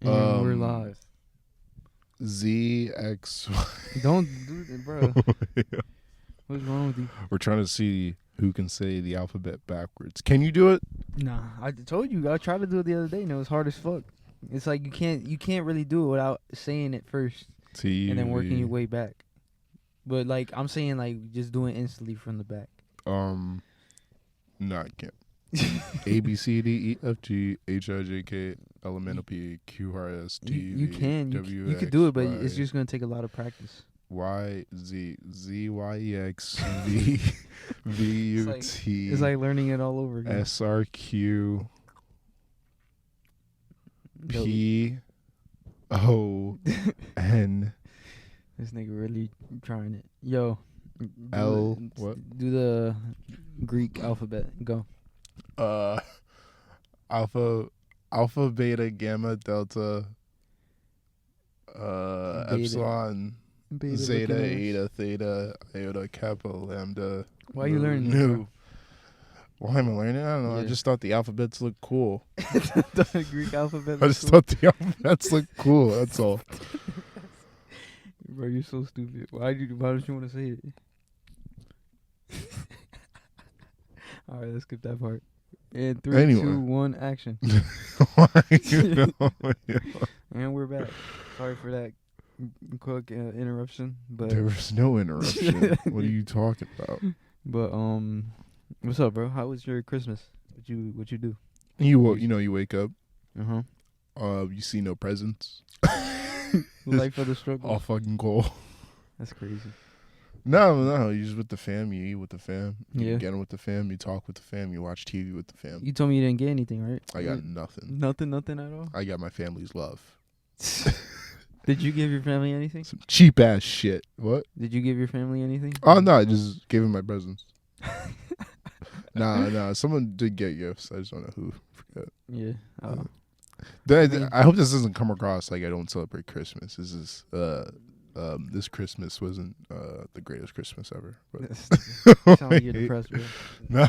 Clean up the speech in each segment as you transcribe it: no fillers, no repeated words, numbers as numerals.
And we're live. ZX. Don't do that, bro. What's wrong with you? We're trying to see who can say the alphabet backwards. Can you do it? Nah, I told you. I tried to do it the other day, and it was hard as fuck. It's like you can't really do it without saying it first T and then working your way back. But like I'm saying, like just doing instantly from the back. No, I can't. A B C D E F G H I J K L M N O P Q R S T You V can. W You X, could do it, but Y, it's just gonna take a lot of practice. Y Z Z Y E X V V U T. It's like learning it all over again. S R Q P O N. This nigga really trying it. Yo. L what? Do the Greek alphabet. Go. Alpha, beta, gamma, delta, Beta. epsilon, Beta, zeta, looking ass. eta, theta, iota, kappa, lambda. Why are you learning this, nu. bro? Why am I learning? I don't know. I Yeah. just thought the alphabets looked cool. The Greek alphabet. I just thought the alphabets looked cool. That's all. Bro, you're so stupid. Why don't you want to say it? All right, let's skip that part. And 3, Anyway. 2, 1, action. Why you know? And we're back. Sorry for that quick interruption, but There was no interruption. What are you talking about? what's up, bro? How was your Christmas? What you do? You wake up. You see no presents. Life of the struggle. All fucking cold. That's crazy. No. You just with the fam. You eat with the fam. You Yeah. get in with the fam. You talk with the fam. You watch TV with the fam. You told me you didn't get anything, right? I got nothing. Nothing at all. I got my family's love. Did you give your family anything? Some cheap ass shit. What? Did you give your family anything? Oh no, I just gave him my presents. Nah. Someone did get gifts. I just don't know who. Forget. Yeah. Oh. I hope this doesn't come across like I don't celebrate Christmas. This is this Christmas wasn't the greatest Christmas ever. But Sound like you're depressed, bro. no.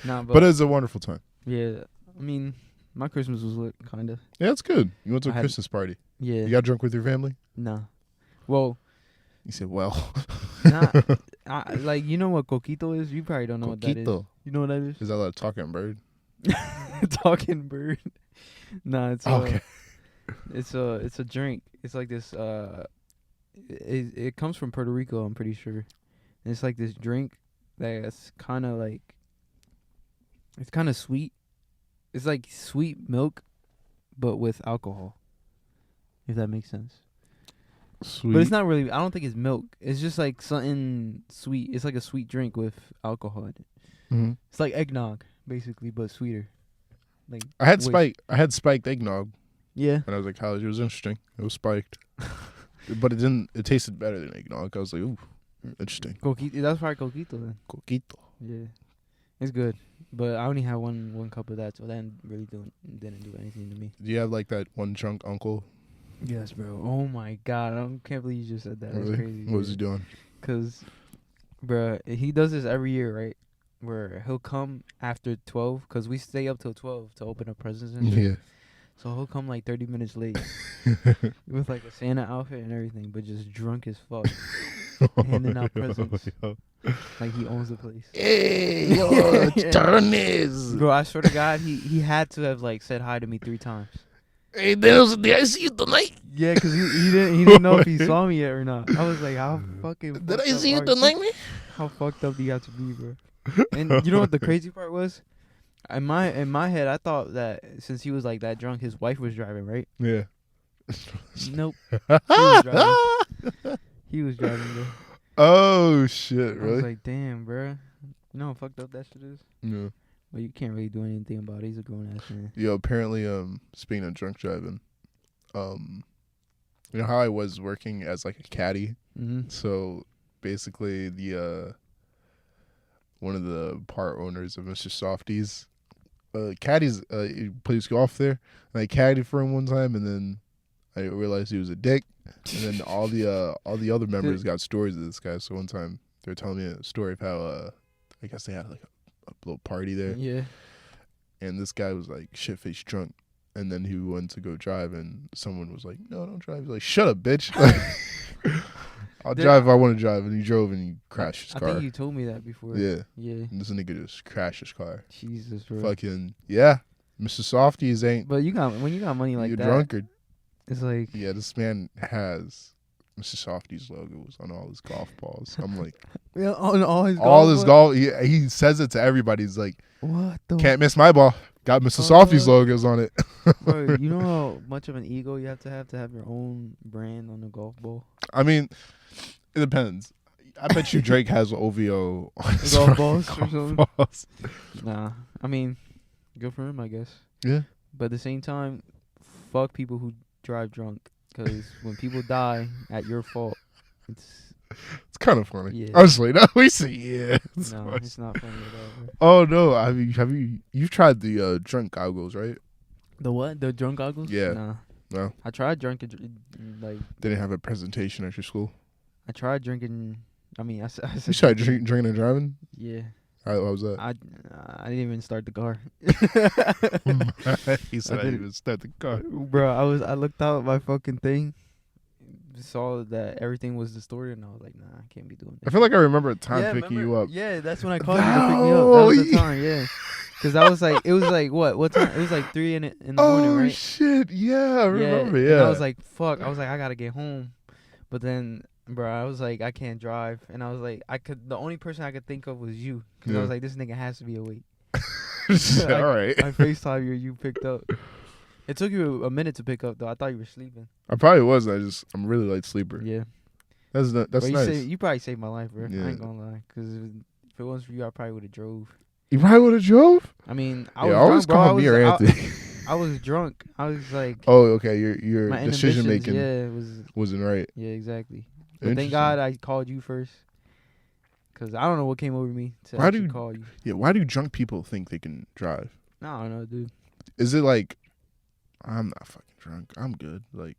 Nah, But it's a wonderful time. yeah. I mean, my Christmas was lit, kinda. Yeah, it's good. You went to a I had- Christmas party. Yeah. You got drunk with your family? Nah. Well, You said, well. nah. Like, you know what coquito is? You probably don't know what that is. Coquito. You know what that is? Is that like a talking bird? Talking bird. Nah, it's Okay. It's a drink. It's like this. It comes from Puerto Rico, I'm pretty sure. And it's like this drink that's kind of like. It's kind of sweet. It's like sweet milk, but with alcohol. If that makes sense. Sweet. But it's not really. I don't think it's milk. It's just like something sweet. It's like a sweet drink with alcohol in it. Mm-hmm. It's like eggnog, basically, but sweeter. Like I had way- spiked eggnog Yeah. when I was in college. It was interesting. It was spiked. But it tasted better than eggnog. I was like, ooh, interesting. Coquito. That's probably coquito then. Coquito. Yeah. It's good. But I only had one cup of that, so that really didn't do anything to me. Do you have like that one drunk uncle? Yes, bro. Oh my god, can't believe you just said that. That's Really? crazy. What was he doing? Cause, bro, he does this every year, right? Where he'll come after 12, cause we stay up till 12 to open up presents and shit. Yeah. So he'll come like 30 minutes late with like a Santa outfit and everything, but just drunk as fuck, handing out presents like he owns the place. Hey, yo, turn this. Bro, I swear to God, he had to have like said hi to me 3 times. Hey, Dennis, did I see you tonight? Yeah, cause he didn't know if he saw me yet or not. I was like, how fucking Did fucked I up see you are tonight, man? How fucked up do you have to be, bro? And you know what the crazy part was? In my head, I thought that since he was like that drunk, his wife was driving, right? Yeah. Nope. He was driving, bro. Oh shit! I was Really? like, damn, bro. You know how fucked up that shit is? Yeah. But you can't really do anything about it. He's a grown ass man. Yo, apparently, speaking of drunk driving, you know how I was working as like a caddy. Mm-hmm. So basically, the one of the part owners of Mr. Softies, caddies, he plays golf there, and I caddied for him one time, and then I realized he was a dick, and then all the other members got stories of this guy. So one time they were telling me a story of how I guess they had like a little party there, Yeah. and this guy was like shit-faced drunk, and then he went to go drive, and someone was like, "No, don't drive." He's like, "Shut up, bitch." I'll drive if I want to drive, and he drove and he crashed his car. I think you told me that before. Yeah. Yeah. And this nigga just crashed his car. Jesus, bro. Fucking yeah, Mr. Softies ain't. But when you got money like you that, drunkard. it's like Yeah, this man has Mr. Softies logos on all his golf balls. I'm like, yeah, on all his golf. He says it to everybody. He's like, what the can't miss my ball. Got Mr. Softies logos on it. Bro, you know how much of an ego you have to have your own brand on the golf ball? I mean, it depends. I bet you Drake has OVO on his golf balls or something. Balls. Nah, I mean, good for him, I guess. Yeah. But at the same time, fuck people who drive drunk, because when people die at your fault, it's kind of funny. Yeah. Honestly, no, we say yeah. It's not funny at all. Oh no, you've tried the drunk goggles, right? The what? The drunk goggles? Yeah. Nah. No. I tried drinking, like. Didn't have a presentation at your school. I tried drinking. I mean, I you tried drinking and driving? Yeah. How was that? I didn't even start the car. He said I didn't even start the car. Bro, I looked out at my fucking thing, saw that everything was distorted, and I was like, nah, I can't be doing that. I feel like I remember a time picking you up. Yeah, that's when I called you to pick me up. That was the time, yeah. Because I was like, it was like, what time? It was like 3 in the morning, right? Oh, shit. Yeah, I remember, yeah. And I was like, fuck. I was like, I got to get home. But then, bro, I was like, I can't drive. And I was like, the only person I could think of was you. Because I was like, this nigga has to be awake. All right. I FaceTime you picked up. It took you a minute to pick up, though. I thought you were sleeping. I probably was. I'm a really light sleeper. Yeah. That's nice. You probably saved my life, bro. Yeah. I ain't gonna lie. Because if it wasn't for you, I probably would have drove. You probably would have drove? I mean, I was drunk, bro. Me or Anthony. I was drunk. I was like, oh, okay. Your my decision making wasn't right. Yeah, exactly. But thank God I called you first, because I don't know what came over me to call you. Yeah, why do drunk people think they can drive? I don't know, dude. Is it like, I'm not fucking drunk, I'm good? Like,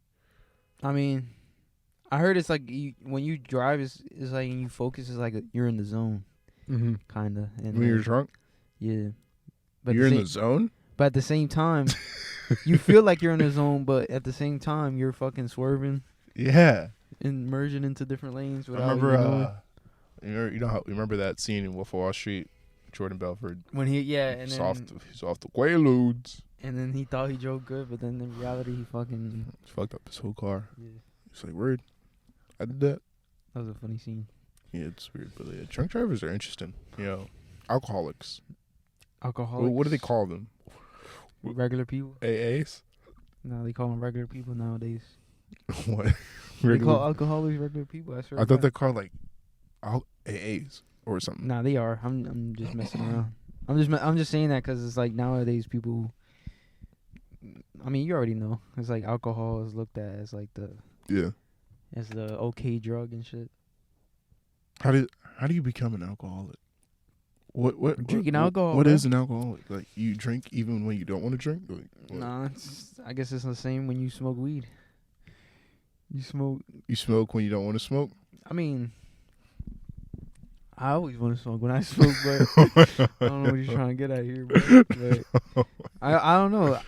I mean, I heard it's like when you drive, it's like and you focus, it's like you're in the zone, kind of. When you're drunk? Yeah. But you're in the zone? But at the same time, you feel like you're in the zone, but at the same time, you're fucking swerving. Yeah. And merging into different lanes without remember that scene in Wolf of Wall Street, Jordan Belford, when he's off the Quaaludes, and then he thought he drove good, but then in reality he fucked up his whole car. Yeah. He's like, word, I did that. That was a funny scene. Yeah, it's weird, but yeah, drunk drivers are interesting. You know, alcoholics. What do they call them? Regular people. AAs? No, they call them regular people nowadays. What? They call alcoholics regular people. I thought they're called like AAs or something. Nah, they are. I'm just messing around. I'm just saying that because it's like nowadays people. I mean, you already know. It's like alcohol is looked at as like as the okay drug and shit. How do you become an alcoholic? What drinking alcohol? What is an alcoholic? Like, you drink even when you don't want to drink? Like, nah, I guess it's the same when you smoke weed. You smoke when you don't want to smoke? I mean, I always want to smoke when I smoke, but I don't know what you're trying to get at here. But I don't know.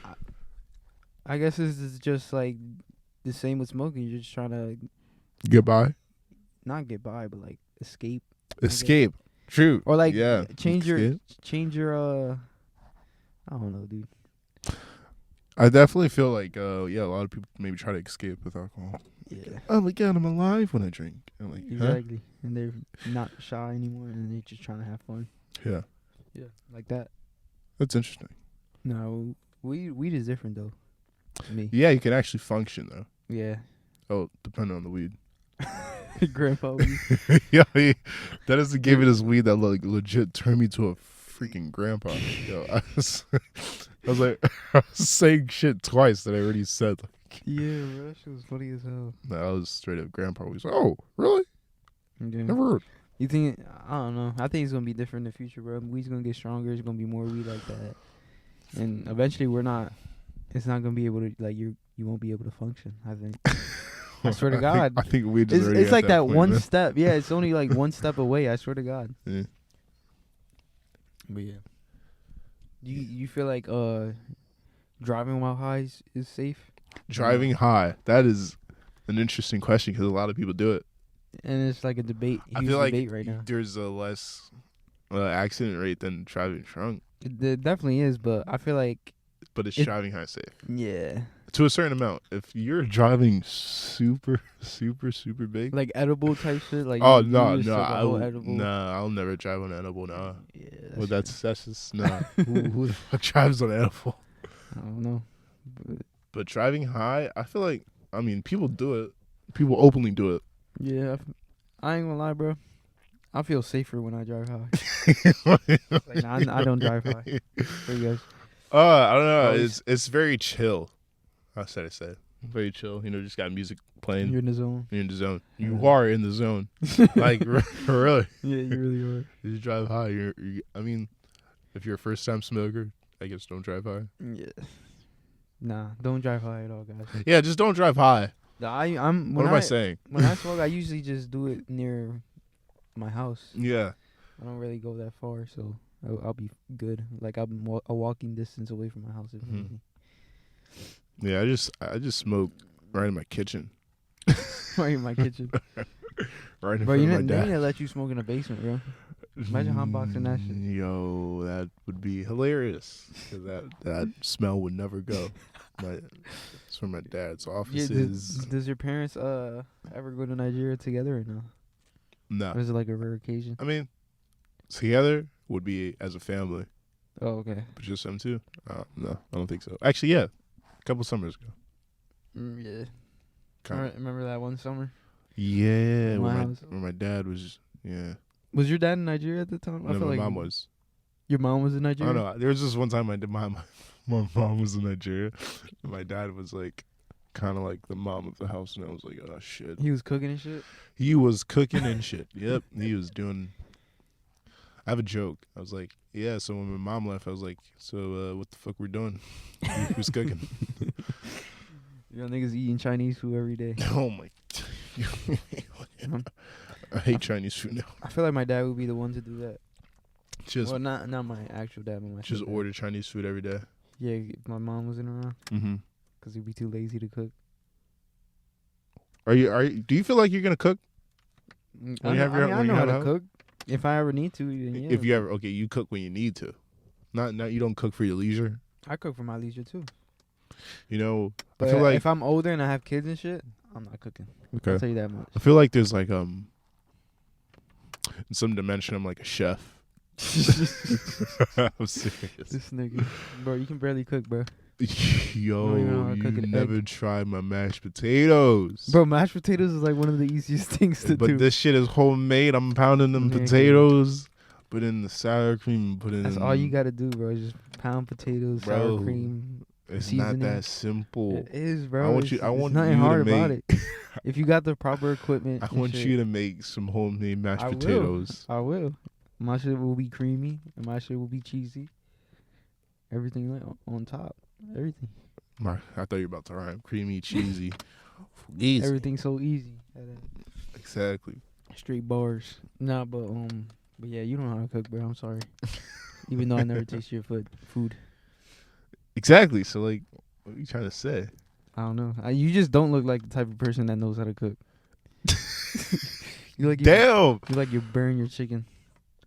I guess this is just like the same with smoking. You're just trying to get by? Not get by, but like escape. Escape. True. Or like change your I don't know, dude. I definitely feel like a lot of people maybe try to escape with alcohol. Yeah. Oh my God, I'm alive when I drink. I'm like, exactly. Huh? And they're not shy anymore, and they're just trying to have fun. Yeah. Yeah, like that. That's interesting. No, weed is different though. To me. Yeah, you can actually function though. Yeah. Oh, depending on the weed. Grandpa weed. Yeah, that doesn't give me this weed that like legit turned me to a freaking grandpa. Yo, I was like, I was saying shit twice that I already said. Like, yeah, bro, that shit was funny as hell. No, I was straight up grandpa. He's like, oh, really? Yeah. Never heard. You think? I don't know. I think it's gonna be different in the future, bro. Weed's gonna get stronger. It's gonna be more weed like that, and eventually it's not gonna be able to you won't be able to function. I think. I swear to God. I think weed is it's like that point, one man. step. Yeah, it's only like one step away. I swear to God. Yeah. But yeah. You feel like driving while high is safe? Driving high. That is an interesting question because a lot of people do it. And it's like a debate. I Huge feel like debate right now. there's a less accident rate than driving drunk, There definitely is, but I feel like but it's driving high safe yeah, to a certain amount. If you're driving super, super, super big, like edible type shit. Like oh you no, just no, took a whole edible. nah, I'll never drive on edible. Nah, Yeah, well, that's just nah. who the fuck drives on edible? I don't know. But driving high, I feel like people do it. People openly do it. Yeah, I ain't gonna lie, bro. I feel safer when I drive high. Like, I don't drive high. For you guys. I don't know. Always. It's very chill. I said very chill. Just got music playing. You're in the zone. You're in the zone. You Yeah. are in the zone. Like really. Yeah, you really are. You drive high. If you're a first time smoker, I guess don't drive high. Yeah. Nah, don't drive high at all, guys. Yeah, just don't drive high. What What am I saying? When I smoke, I usually just do it near my house. Yeah. I don't really go that far, so I'll be good. Like I'm a walking distance away from my house. If anything. Yeah, I just smoke right in my kitchen. Right in my kitchen. Right in Bro, front of my they dad. need to let you smoke in the basement, bro. Imagine hotboxing that shit. Yo, that would be hilarious. 'Cause that smell would never go. It's from my dad's Yeah, offices. does your parents ever go to Nigeria together or no? No. Or is it like a rare occasion? Together would be as a family. Oh, okay. But just them two? No, I don't think so. Actually, yeah. A couple summers ago. Yeah. Kinda. Remember that one summer? Yeah, My when my dad was, yeah. Was your dad in Nigeria at the time? No, my mom was. Your mom was in I Nigeria? don't know. There was this one time my mom was in Nigeria. And my dad was like, kind of like the mom of the house. And I was like, oh, shit. He was cooking and shit? He was cooking and shit. Yep. He was doing. I have a joke. I was like, yeah. So when my mom left, I was like, so what the fuck we're doing? Who's cooking? Y'all niggas eating Chinese food every day. Oh my. I hate Chinese food now. I feel like my dad would be the one to do that. Just Well, not my actual dad, but my just stepdad. order Chinese food every day. Yeah, if my mom wasn't around, Mm-hmm. because he'd be too lazy to cook. Are you? Do you feel like you're gonna cook? I know how to cook. If I ever need to, then yeah. If you ever you cook when you need to. Not you don't cook for your leisure. I cook for my leisure too. I But feel like if I'm older and I have kids and shit, I'm not cooking. okay. I'll tell you that much. I feel like there's like in some dimension I'm like a chef. I'm serious. This nigga, bro, you can barely cook, bro. Yo, don't even know how to cook you an never tried my mashed potatoes. Bro, mashed potatoes is like one of the easiest things to do. But this shit is homemade. I'm pounding them Yeah, potatoes, put in the sour cream, That's all you gotta do, bro. Is just pound potatoes, sour cream. It's seasoning. not that simple. It is, bro. I want There's you nothing to hard make, about it. If you got the proper equipment, I and want shit, you to make some homemade mashed potatoes. I will. My shit will be creamy, and my shit will be cheesy. Everything like on top. Everything. I thought you were about to rhyme. Creamy, cheesy. Easy. Everything's so easy. Exactly. Straight bars. Nah, but yeah, you don't know how to cook, bro. I'm sorry. Even though I never tasted your food. Exactly. So like, what are you trying to say? I don't know. You just don't look like the type of person that knows how to cook. Damn. You like you burn your chicken.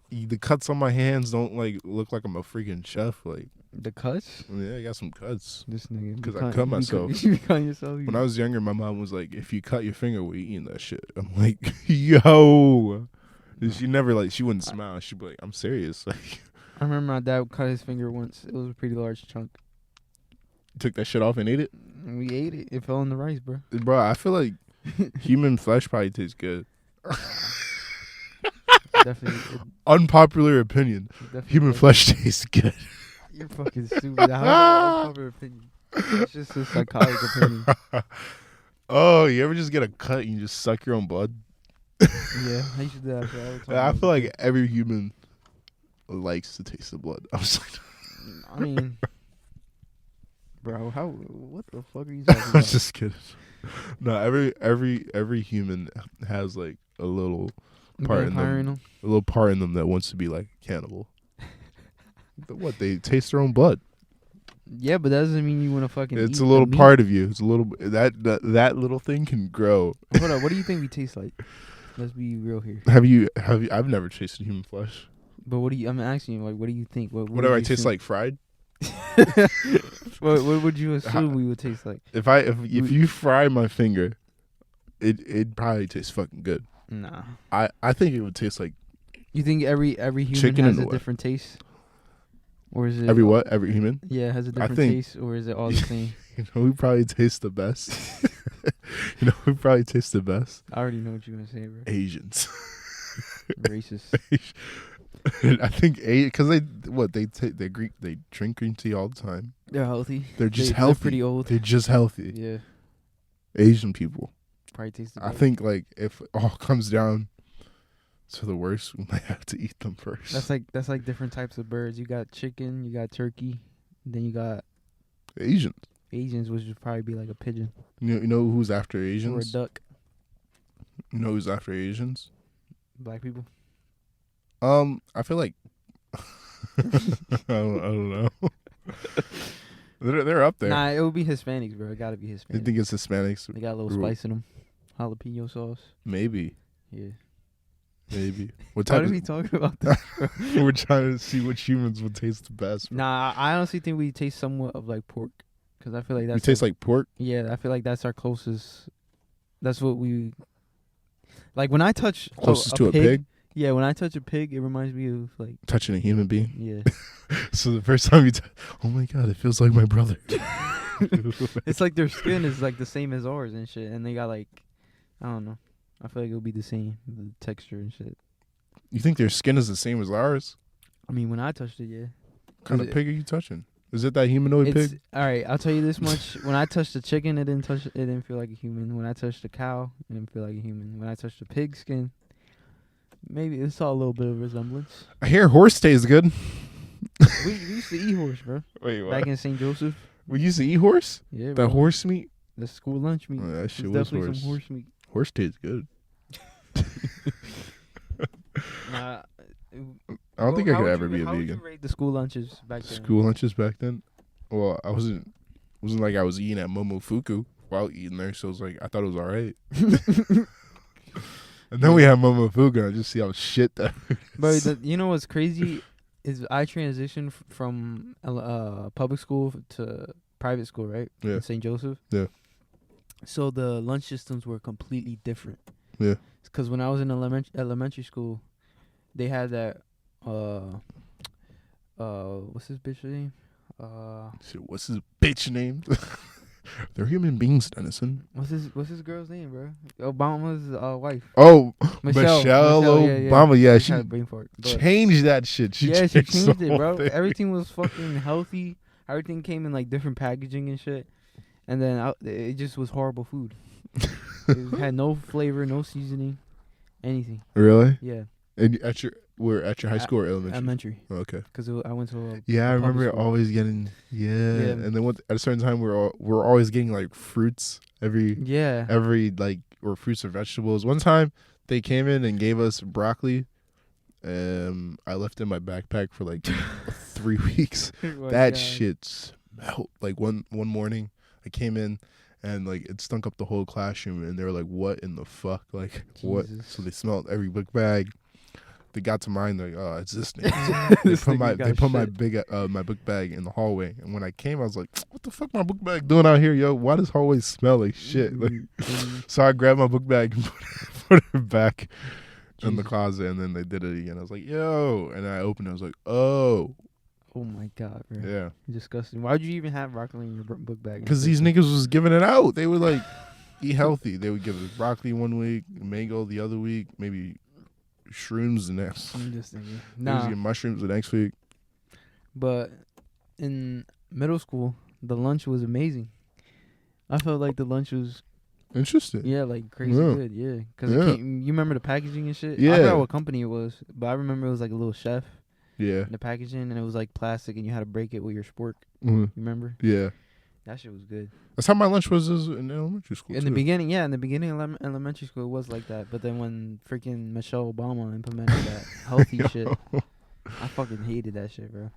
The cuts on my hands don't like look like I'm a freaking chef. Like The cuts? yeah, I got some cuts. This nigga. Because I cut myself. You cut yourself? When I was younger, my mom was like, "If you cut your finger, we're eating that shit." I'm like, "Yo." She never she wouldn't smile. She'd be like, "I'm serious." Like, I remember my dad cut his finger once. It was a pretty large chunk. took that shit off and ate it. And we ate it. It fell in the rice, bro. Bro, I feel like human flesh probably tastes good. Definitely. Unpopular opinion. Definitely Human does. flesh tastes good. You're fucking stupid. How is that unpopular opinion? It's just a psychotic opinion. Oh, you ever just get a cut and you just suck your own blood? Yeah, I used to do that shit all the time. I feel like every human likes to taste the blood. I was like, I mean, bro, what the fuck are you talking I about? was just kidding. No, every human has like a little part in them, a little part in them that wants to be like a cannibal. What, they taste their own blood? Yeah, but that doesn't mean you want to fucking. It's eat a little the meat. part of you. It's a little that little thing can grow. Hold on, what do you think we taste like? Let's be real here. Have you? I've never tasted human flesh. But what do you? I'm asking you, like, what do you think? What Whatever would I you taste assume- like fried. what would you assume we would taste like? If you fry my finger, it'd probably taste fucking good. Nah. I think it would taste like You think every human Chicken has in a a way. different taste, or is it every human. Yeah, has a different think- taste, or is it all the same? Who probably tastes the best? Who probably tastes the best? I already know what you're gonna say, bro. Asians. Racist. I think because they drink green tea all the time. They're healthy. They're just They're healthy. pretty old. They're just healthy. Yeah, Asian people. probably taste the I best. think like if it all comes down to the worst, we might have to eat them first. That's like different types of birds. You got chicken, you got turkey, then you got Asians. Asians, which would probably be like a pigeon You know who's after or a Asians? duck. You know who's after Asians? Black people. I feel like I don't know. they're up there. Nah, it would be Hispanics, bro. It gotta be I Hispanic. think it's Hispanics. They got a little Ooh. spice in them. Jalapeno sauce. Maybe. Yeah. What Why type are of, we talking about this? we're trying to see which humans would taste the best. Nah, I honestly think we taste somewhat of like pork, because I feel like We that's taste like pork. yeah. I feel like that's our closest. That's what we like when I touch Closest to a pig. Yeah, when I touch a pig, it reminds me of like Touching a human being. yeah. So the first time oh my god, it feels like my brother. It's like their skin is like the same as ours and shit, and they got like I don't know. I feel like it'll be the same, the texture and shit. You think their skin is the same as ours? I mean, when I touched it, yeah. What kind of pig are you touching? Is it that humanoid It's pig? all right. I'll tell you this much: when I touched the chicken, it didn't feel like a human. When I touched the cow, it didn't feel like a human. When I touched the pig skin, maybe it saw a little bit of resemblance. I hear horse tastes good. we used to eat horse, bro. Wait, what? Back in St. Joseph. We used to eat horse? Yeah, That bro. horse meat? The school lunch meat. Oh, that It's shit was definitely horse. some horse meat. Horse tastes good. Nah, I don't think I could ever be a How would vegan. you rate the school lunches back then? School lunches back then? Well, I wasn't like I was eating at Momofuku while eating there, so it was like I thought it was alright. And then we had Momofuku and I just see how shit that But you know what's crazy is I transitioned from public school to private school, right? Yeah. In St. Joseph. Yeah. So the lunch systems were completely different. Yeah. Because when I was in elementary school, they had that what's his bitch name? Shit, what's his bitch name? They're human beings, Dennison. What's his girl's name, bro? Obama's wife. Oh, Michelle Obama. Yeah, I she had a brain fart. But changed that shit. She she changed changed the it, whole bro. thing. Everything was fucking healthy. Everything came in like different packaging and shit. And then it just was horrible food. It had no flavor, no seasoning, anything. Really? Yeah, And we're at your high school or elementary? elementary. Oh, okay. Because I went to Yeah, I a remember public school. always getting and then at a certain time we're always getting like fruits every or fruits or vegetables. One time they came in and gave us broccoli. I left it in my backpack for like 3 weeks. Oh That God. shit smelled. Like one morning I came in and like it stunk up the whole classroom and they were like, "What in the fuck? Like what?" Jesus. So they smelled every book bag. They got to mine, like, oh, it's this thing. This They nigga put got my book bag in the hallway, and when I came, I was like, "What the fuck, my book bag doing out here, yo? Why does hallway smell like shit?" Like, so I grabbed my book bag and put it back in the Jesus. closet, and then they did it again. I was like, "Yo," and I opened it. I was like, "Oh, Oh my God, bro. yeah," Disgusting. Why would you even have broccoli in your book bag? because these niggas was giving it out. They would like eat healthy. They would give us broccoli one week, mango the other week, maybe shrooms the next. I'm just thinking. They was Nah, getting mushrooms the next week. but in middle school, the lunch was amazing. I felt like the lunch was Interesting. like crazy Yeah. good. Yeah, because Yeah. you remember the packaging and shit. Yeah. I forgot what company it was, but I remember it was like a little chef Yeah. in the packaging, and it was like plastic, and you had to break it with your spork. Mhm. You remember? Yeah. That shit was good. That's how my lunch was in elementary school. In too. the beginning, yeah, in the beginning of elementary school, it was like that. But then when freaking Michelle Obama implemented that healthy shit, I fucking hated that shit, bro.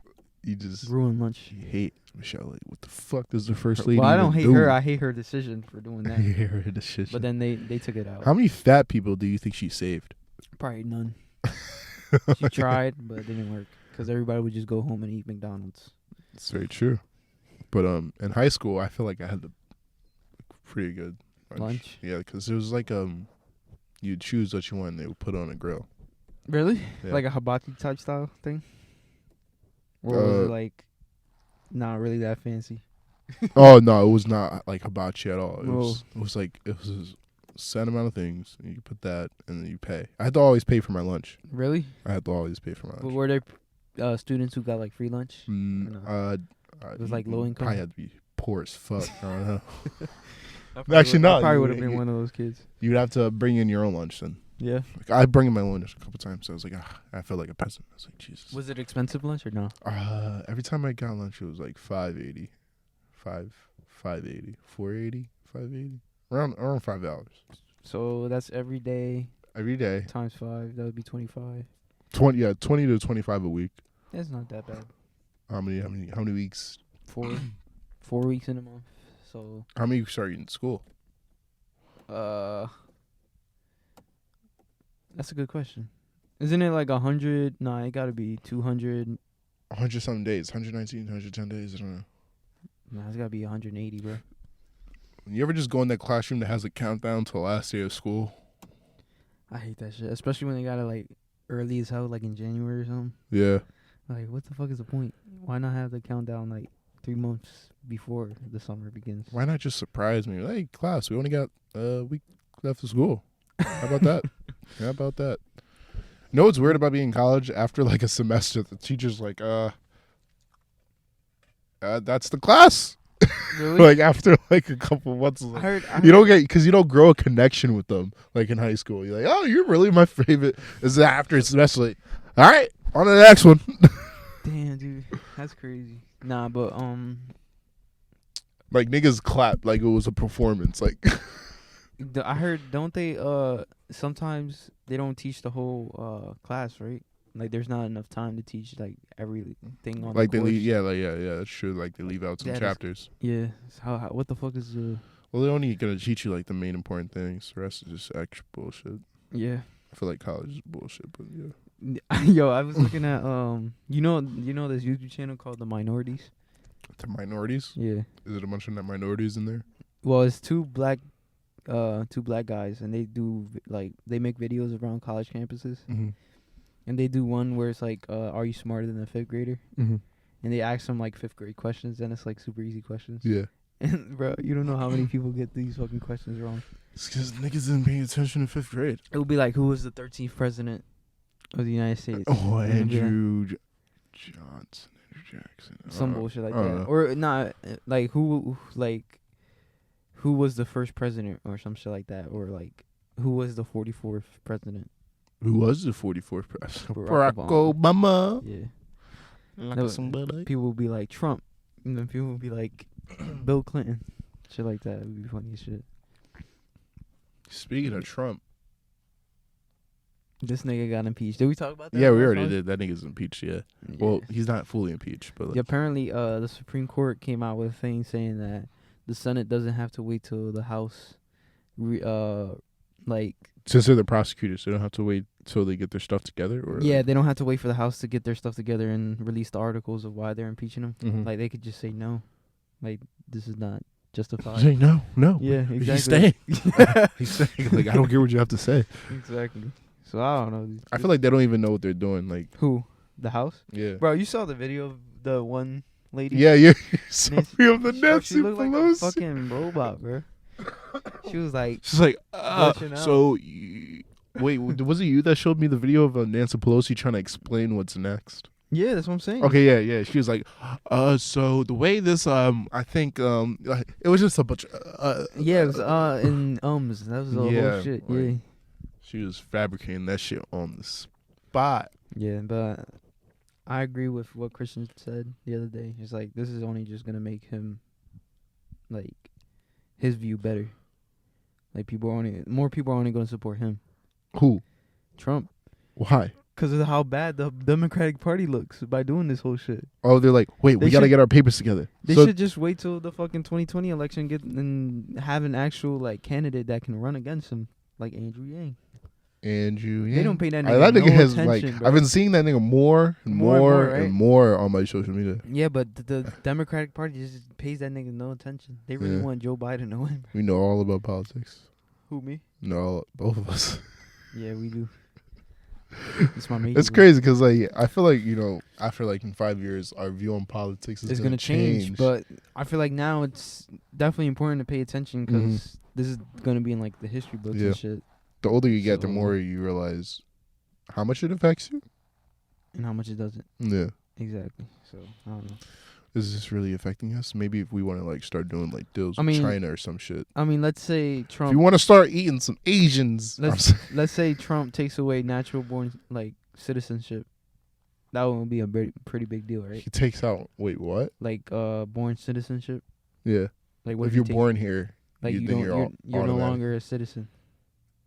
You just ruin lunch. you hate Michelle. Like, what the fuck does the first lady? Well, I don't hate do? her. I hate her decision for doing that. You hate her decision. But then they took it out. How many fat people do you think she saved? Probably none. She tried, but it didn't work because everybody would just go home and eat McDonald's. It's very true. But in high school, I feel like I had the pretty good lunch. Yeah, because it was like you'd choose what you want, and they would put it on a grill. Really? Yeah. Like a hibachi type style thing? Or was it like not really that fancy? Oh no, it was not like hibachi at all. It Whoa. was like it was a set amount of things. And you put that, and then you pay. I had to always pay for my lunch. Really? I had to always pay for my lunch. But were there students who got like free lunch? It was like low income? Probably had to be poor as fuck. I don't know. Actually, no. I probably would have been one of those kids. You'd have to bring in your own lunch then. Yeah. Like, I bring in my lunch a couple times. So I was like, I felt like a peasant. I was like, Jesus. Was it expensive lunch or no? Every time I got lunch, it was like $5.80, $5.80, $4.80, $5.80, around $5. So that's every day. Every day. Times 5, that would be 25. 20 to 25 a week. That's not that bad. How many weeks? 4 weeks in a month. So How many weeks are you in school? that's a good question. Isn't it like 100? Nah, it gotta be 200. 100 something days, 119, 110 days. I don't know. Nah, it's gotta be 180, bro. You ever just go in that classroom that has a countdown to the last day of school? I hate that shit, especially when they got it like early as hell, like in January or something. Yeah. Like, what the fuck is the point? Why not have the countdown like 3 months before the summer begins? Why not just surprise me? Hey, class, we only got a week left of school. How about that? How about that? You know what's weird about being in college? After like a semester, the teacher's like, that's the class. Really? Like after like a couple months, like, I heard you don't get because you don't grow a connection with them like in high school. You're like, oh, you're really my favorite. This is after a semester. Like, all right, on to the next one. Damn, dude, that's crazy. Nah, but like niggas clap like it was a performance. Like I heard, don't they? Sometimes they don't teach the whole class, right? Like, there's not enough time to teach like everything on. like the they course. leave, yeah, that's true. Like they leave out some chapters. Yeah. So how what the fuck is the? Well, they're only gonna teach you like the main important things. The rest is just extra bullshit. Yeah. I feel like college is bullshit, but yeah. Yo, I was looking at you know this YouTube channel called The Minorities. The minorities? Yeah. Is it a bunch of minorities in there? Well, it's two black guys, and they do they make videos around college campuses, and they do one where it's like, are you smarter than a 5th grader? And they ask them like 5th grade questions, and it's like super easy questions. Yeah. And bro, you don't know how many people get these fucking questions wrong. It's because niggas didn't pay attention in 5th grade. It would be like, who was the 13th president of the United States? Oh, Andrew Johnson, Andrew Jackson. Some bullshit like that, or not like who was the first president or some shit like that, or like who was the 44th president? Who was the 44th president? Barack Obama. Yeah. Somebody. People would be like Trump, and then people would be like Bill Clinton, shit like that. It would be funny as shit. Speaking of Trump, this nigga got impeached. Did we talk about that? Yeah, we already did. That nigga's impeached. Yeah. Well, he's not fully impeached, but apparently, the Supreme Court came out with a thing saying that the Senate doesn't have to wait till the House, since they're the prosecutors, they don't have to wait till they get their stuff together. Or yeah, they don't have to wait for the House to get their stuff together and release the articles of why they're impeaching them. Mm-hmm. Like, they could just say no, like this is not justified. Say no. Yeah, exactly. He's staying. He's staying. Like, I don't care what you have to say. Exactly. So I don't know. I feel like they don't even know what they're doing. Like who? The House? Yeah. Bro, you saw the video of the one lady? Yeah. Sorry of the She Nancy looked like a Pelosi. fucking robot, bro. She was like, She's like, glitching out. wait, was it you that showed me the video of Nancy Pelosi trying to explain what's next? Yeah, that's what I'm saying. Okay, yeah. She was like, so the way this, I think, it was just a bunch of, yeah, it was, in, that was the whole shit, like, yeah. She was fabricating that shit on the spot. Yeah, but I agree with what Christian said the other day. It's like, this is only just gonna make him, like, his view better. Like, more people are only gonna support him. Who? Trump. Why? Because of how bad the Democratic Party looks by doing this whole shit. Oh, they're like, wait, we gotta get our papers together. They So should just wait till the fucking 2020 election and have an actual like candidate that can run against him, like Andrew Yang. Andrew, yeah. They don't pay that That nigga nigga no has attention, like, bro. I've been seeing that nigga more and more right? and more on my social media. Yeah, but the Democratic Party just pays that nigga no attention. They really Yeah. want Joe Biden to win. We know all about politics. Who, me? No, both of us. Yeah, we do. It's my major. It's crazy because like I feel like after like in 5 years our view on politics is It's gonna change, but I feel like now it's definitely important to pay attention because this is gonna be in like the history books Yeah. and shit, the older you get, the So- more you realize how much it affects you. and how much it doesn't. Yeah, Exactly. So I don't know. is this really affecting us? Maybe if we want to like start doing like deals I with mean, China or some shit. I mean, let's say If Trump. you want to start eating some Asians, Let's say Trump takes away natural born like citizenship. That would be a pretty big deal, right? he takes out. Wait, what? Like born citizenship. Yeah, Like what if he you're takes- born here, like you you then don't, you're you're no automatic. longer a citizen.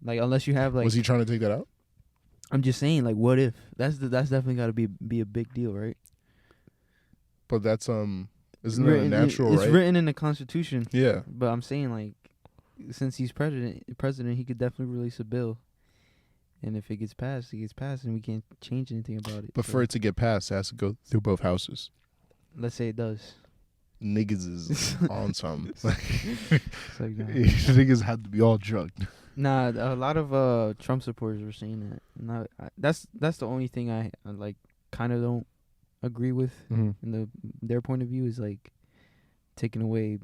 Like unless you have like. Was he trying to take that out? I'm just saying, like, what if? That's definitely got to be a big deal, right? But that's isn't that a natural It's right? written in the Constitution. Yeah, But I'm saying, like, since he's president, he could definitely release a bill, and if it gets passed, and we can't change anything about it. but So, for it to get passed, it has to go through both houses. let's say it does. Niggas is on some. It's like, nah. Niggas had to be all drugged. Nah, a lot of Trump supporters were saying that. That's the only thing I like kind of don't agree with. And their point of view is like taking away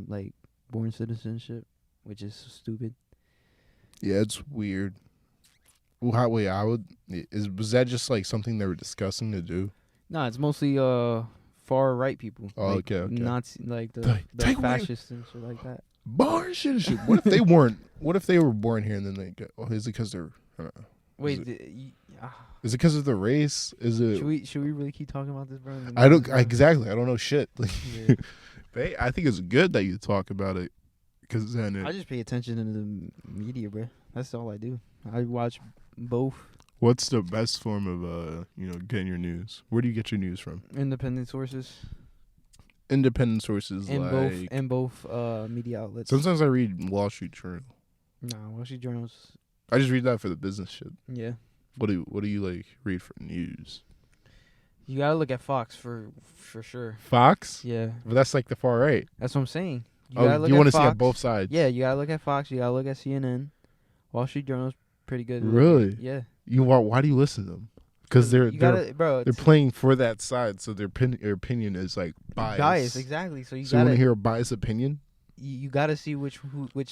like born citizenship, which is stupid. Yeah, it's weird. Well, was that just like something they were discussing to do? No, it's mostly far right people. Oh, like, okay. Nazi, like the Take away- fascists and shit like that. Born citizenship. What if they weren't? What if they were born here and then they get? Oh, is it because they're? I don't know. Wait, Is it because of the race? Is it? should we really keep talking about this, bro? I don't exactly. I don't know shit. Like, Yeah. I think it's good that you talk about it because then I just pay attention to the media, bro. That's all I do. I watch both. What's the best form of getting your news? Where do you get your news from? Independent sources Independent sources in both media outlets. Sometimes I read Wall Street Journal. Nah, Wall Street Journals. I just read that for the business shit. Yeah, What do you like read for news? you gotta look at Fox for sure. Fox? Yeah, But that's like the far right. that's what I'm saying. You You want to see Fox. on both sides? Yeah, you gotta look at Fox. You gotta look at CNN. Wall Street Journal's pretty good. Really? Yeah. Why do you listen to them? Because they're it's playing for that side, so their opinion is like biased. exactly. So you So you want gotta to hear a biased opinion? you gotta see which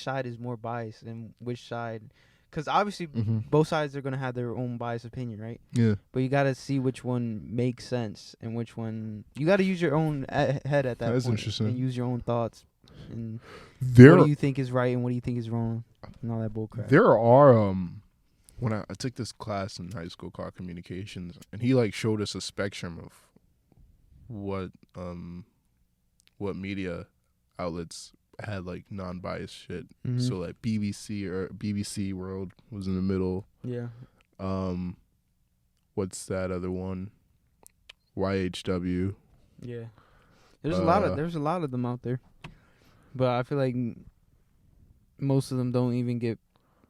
side is more biased and which side, because obviously Mm-hmm. both sides are gonna have their own biased opinion, right? Yeah. But you gotta see which one makes sense and which one you gotta use your own head at that That's point interesting. and use your own thoughts and There, what do you think is right and what do you think is wrong and all that bullcrap. there are when I took this class in high school called communications, and he like showed us a spectrum of what media outlets had like non-biased shit. Mhm. So like BBC World was in the middle. Yeah. What's that other one? YHW. Yeah. There's a lot of them out there. But I feel like most of them don't even get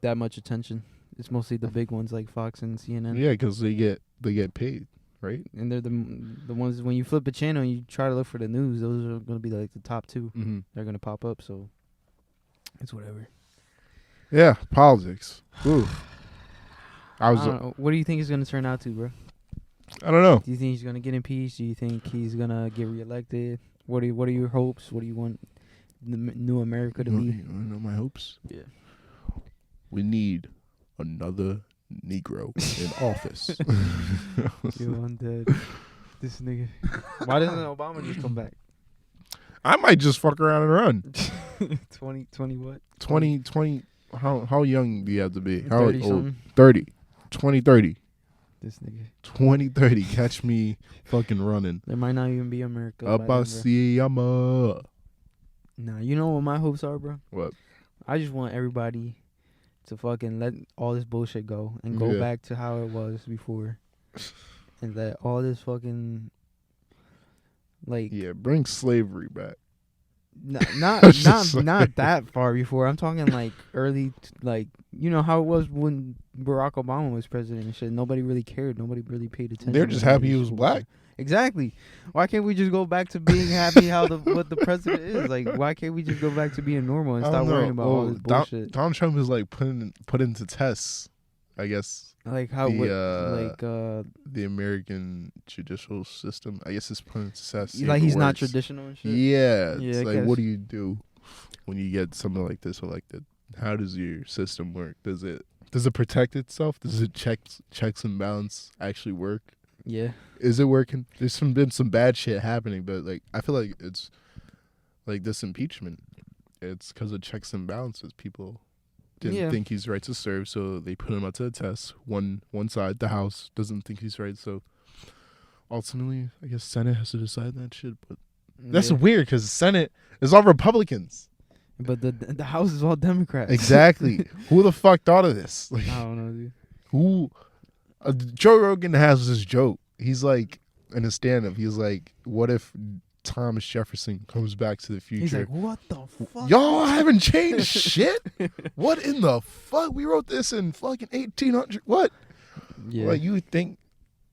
that much attention. It's mostly the big ones like Fox and CNN. Yeah, because they get paid, right? And they're the ones when you flip a channel and you try to look for the news, those are going to be like the top two. Mm-hmm. They're going to pop up, so it's whatever. Yeah, politics. Ooh. I don't know. What do you think is going to turn out to, bro? I don't know. Do you think he's going to get impeached? Do you think he's going to get reelected? What are your hopes? What do you want the new America to be? You wanna know my hopes? Yeah. We need another Negro in office. Yo, I'm dead. This nigga. Why doesn't Obama just come back? I might just fuck around and run. 20 what? 20. How young do you have to be? How 30 old? something. 30. 2030. This nigga. 2030. Catch me fucking running. There might not even be America. by then, bro. Abasiama. Nah, you know what my hopes are, bro? What? I just want everybody to fucking let all this bullshit go and go Yeah. back to how it was before. and that all this fucking like Yeah, bring slavery back. not that far before. I'm talking like early, like you know how it was when Barack Obama was president and shit. Nobody really cared. Nobody really paid attention. They're just to happy he this was shit. black. Exactly. Why can't we just go back to being happy how what the president is? Like, why can't we just go back to being normal and I stop don't know. worrying about all this bullshit? Donald Trump is like put into tests, I guess. Like how the American judicial system, I guess, is put into test. like he's not traditional and shit. Yeah, Yeah, it's like, what do you do when you get something like this elected? How does your system work? Does it protect itself? Does it checks and balance actually work? Yeah. Is it working? There's been some bad shit happening, but like I feel like it's like this impeachment. It's because of checks and balances. People didn't think he's right to serve, so they put him out to the test. One side, the House, doesn't think he's right, so ultimately, I guess Senate has to decide that shit. But that's weird because the Senate is all Republicans, but the House is all Democrats. Exactly. Who the fuck thought of this? Like, I don't know, dude. Who? Joe Rogan has this joke. He's like, in a stand-up, he's like, what if Thomas Jefferson comes back to the future? He's like, what the fuck? Y'all haven't changed shit? What in the fuck? We wrote this in fucking 1800. What? Yeah. Like, you think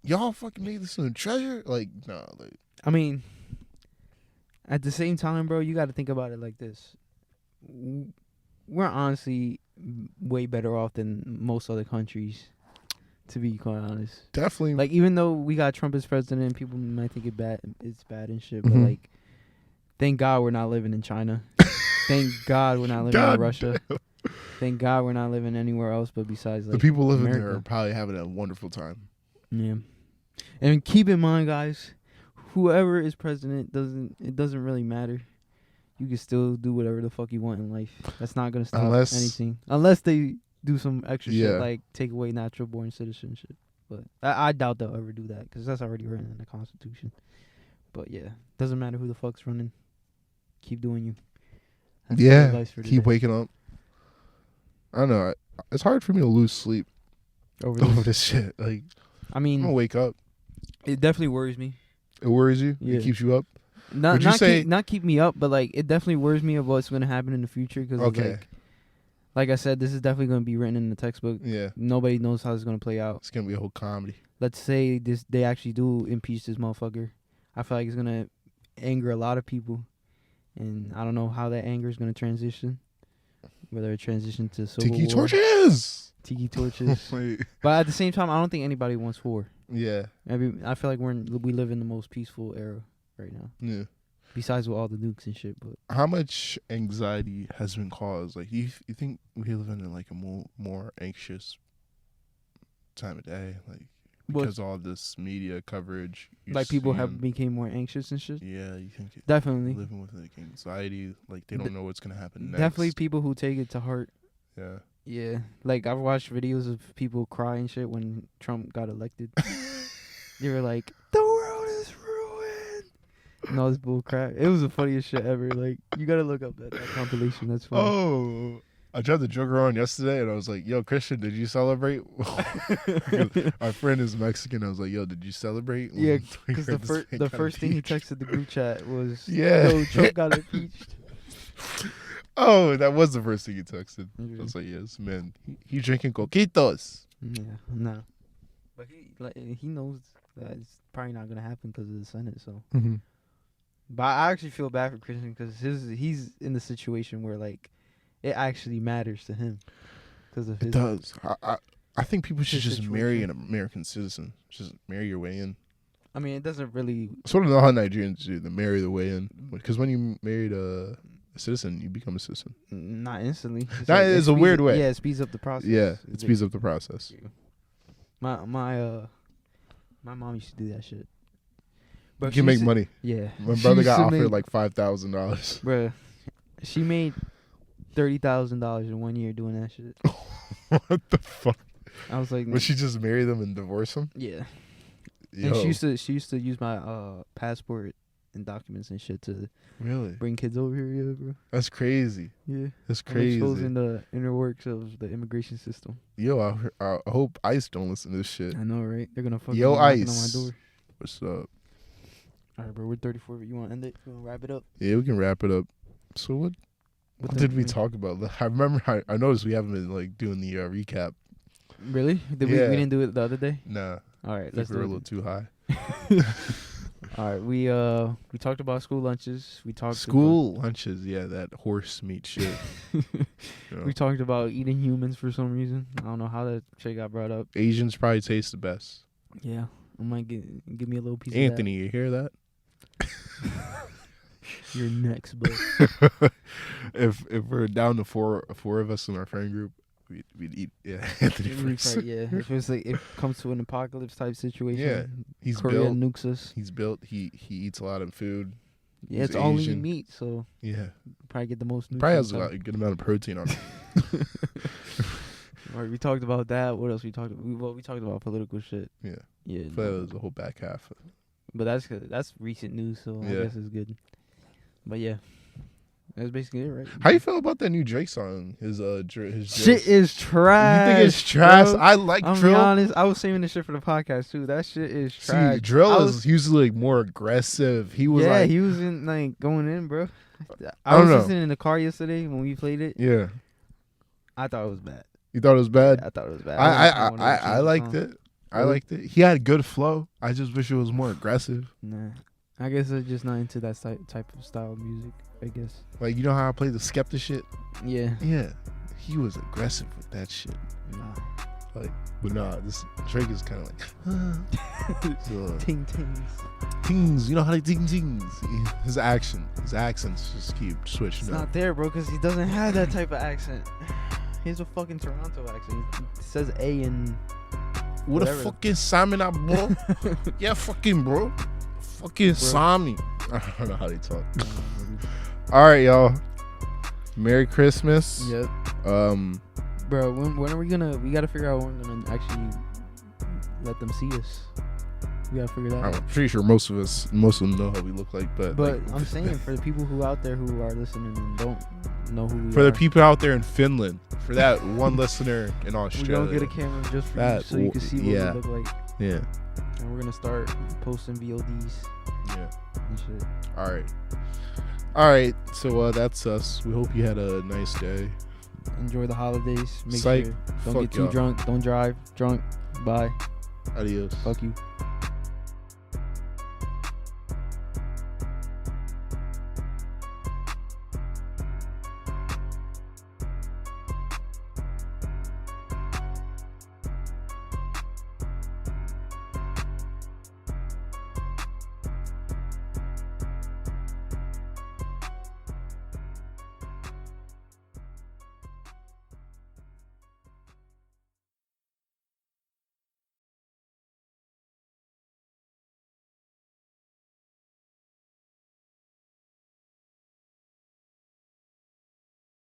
y'all fucking made this in a treasure? Like, nah. Like, I mean, at the same time, bro, you got to think about it like this. We're honestly way better off than most other countries, to be quite honest. Definitely. Like, even though we got Trump as president, people might think it's bad and shit, but like, thank God we're not living in China. Thank God we're not living in Russia. Thank God we're not living anywhere else but besides like the people living America. there are probably having a wonderful time. Yeah. And keep in mind, guys, whoever is president doesn't really matter. You can still do whatever the fuck you want in life. That's not gonna stop anything. Unless they do some extra shit like take away natural born citizenship. But I doubt they'll ever do that because that's already written in the Constitution. But yeah, doesn't matter who the fuck's running. Keep doing you. That's keep waking up. I don't know. It's hard for me to lose sleep over this shit. Like, I mean, I'm gonna wake up. It definitely worries me. It worries you? Yeah. It keeps you up? Not keep me up, but like it definitely worries me of what's going to happen in the future. Because like I said, this is definitely going to be written in the textbook. Yeah. Nobody knows how it's going to play out. It's going to be a whole comedy. Let's say they actually do impeach this motherfucker. I feel like it's going to anger a lot of people, and I don't know how that anger is going to transition. Whether it transition to civil war. Tiki torches. But at the same time, I don't think anybody wants war. Yeah. I feel like we live in the most peaceful era right now. Yeah. Besides with all the nukes and shit, but how much anxiety has been caused? Like, you think we live in like a more anxious time of day, like because all this media coverage, like people have became more anxious and shit. Yeah, you think definitely living with like anxiety, like they don't know what's gonna happen next. Definitely people who take it to heart. Yeah. Yeah, like I've watched videos of people crying shit when Trump got elected. They were like, "The world is ruined." And all this bull crap. It was the funniest shit ever. Like, you gotta look up that compilation. That's funny. Oh, I tried to joke around yesterday, and I was like, "Yo, Christian, did you celebrate?" Our friend is Mexican. I was like, "Yo, did you celebrate?" Yeah, because the first thing he texted the group chat was, "Yo, Trump got impeached." Oh, that was the first thing he texted. Mm-hmm. I was like, yes, man. He's drinking coquitos. Yeah, no. But he knows that it's probably not going to happen because of the Senate, so. Mm-hmm. But I actually feel bad for Christian because he's in the situation where, like, it actually matters to him. It does. I think people should just marry an American citizen. Just marry your way in. I mean, it doesn't really. Sort of know how Nigerians do. They marry the way in. Because when you married a citizen, you become a citizen. Not instantly. That is a weird way. Yeah, it speeds up the process. Yeah, it speeds up the process. My mom used to do that shit. But you can make money. Yeah. My brother got offered like $5,000. Bruh, she made $30,000 in 1 year doing that shit. What the fuck? I was like, would she just marry them and divorce them? Yeah. Yo. And she used to use my passport and documents and shit to Really? bring kids over here. Yeah, bro. That's crazy. Yeah. That's I'm crazy. exposing the inner works of the immigration system. Yo, I hope ICE don't listen to this shit. I know, right? They're gonna fucking Yo, be knocking ICE. on my door. What's up? All right, bro. We're 34. You want to end it? You want to wrap it up? Yeah, we can wrap it up. So what did we talk about? I remember I noticed we haven't been like doing the recap. Really? We didn't do it the other day? Nah. All right, I let's think we were do a it. little too high. All right, we talked about school lunches. We talked School lunches, yeah, that horse meat shit. You know. We talked about eating humans for some reason. I don't know how that shit got brought up. Asians probably taste the best. Yeah, I might give me a little piece Anthony, you hear that? of that. You're next, bro. if we're down to four of us in our friend group, we'd eat Anthony first. Yeah, if it's like if it comes to an apocalypse type situation, Yeah, he's Korea built. nukes us. He's built. He eats a lot of food. Yeah, He's it's all Asian. lean meat, so Yeah, probably get the most. probably has nutrients out. a good amount of protein on it. All right, we talked about that. What else we talked about? We talked about political shit. Yeah, Yeah, but that was the whole back half. but that's recent news, so I Yeah. guess it's good. But yeah, that's basically it, right? How you feel about that new Drake song? His Shit is trash. You think it's trash? bro. I like I'm drill. be honest. I was saving this shit for the podcast too. That shit is trash. See, drill I is was- usually like more aggressive. He was yeah, like, he was in like going in, bro. I I don't was know. listening in the car yesterday when we played it. yeah. I thought it was bad. You thought it was bad? Yeah, I thought it was bad. I liked it. I Really? liked it. He had good flow. I just wish it was more aggressive. Nah, I guess I'm just not into that type of style of music. I guess. Like, you know how I play the Skepta shit? Yeah. Yeah. He was aggressive with that shit. Nah. But nah, this Drake is kind of like, so, Ting tings. tings. You know how they ting tings. His accents just keep switching It's up. not there, bro, because he doesn't have that type of accent. He has a fucking Toronto accent. He says A and What a whatever. fucking salmon up, bro. Yeah, fucking bro. Fucking salmon. I don't know how they talk. All right, y'all. Merry Christmas. Yep. Bro, when are we gotta figure out when we're gonna actually let them see us. We gotta figure that out. I'm pretty sure most of them know how we look like, but like, I'm saying for the people who out there who are listening and don't know who we are. for the people out there in Finland, for that one listener in we Australia. gonna get a camera just for That you so you can see what yeah. we look like. Yeah. And we're gonna start posting VODs Yeah. and shit. All right. So that's us. We hope you had a nice day. Enjoy the holidays. Make Psych. sure don't Fuck get too y'all. drunk. Don't drive drunk. Bye. Adios. Fuck you.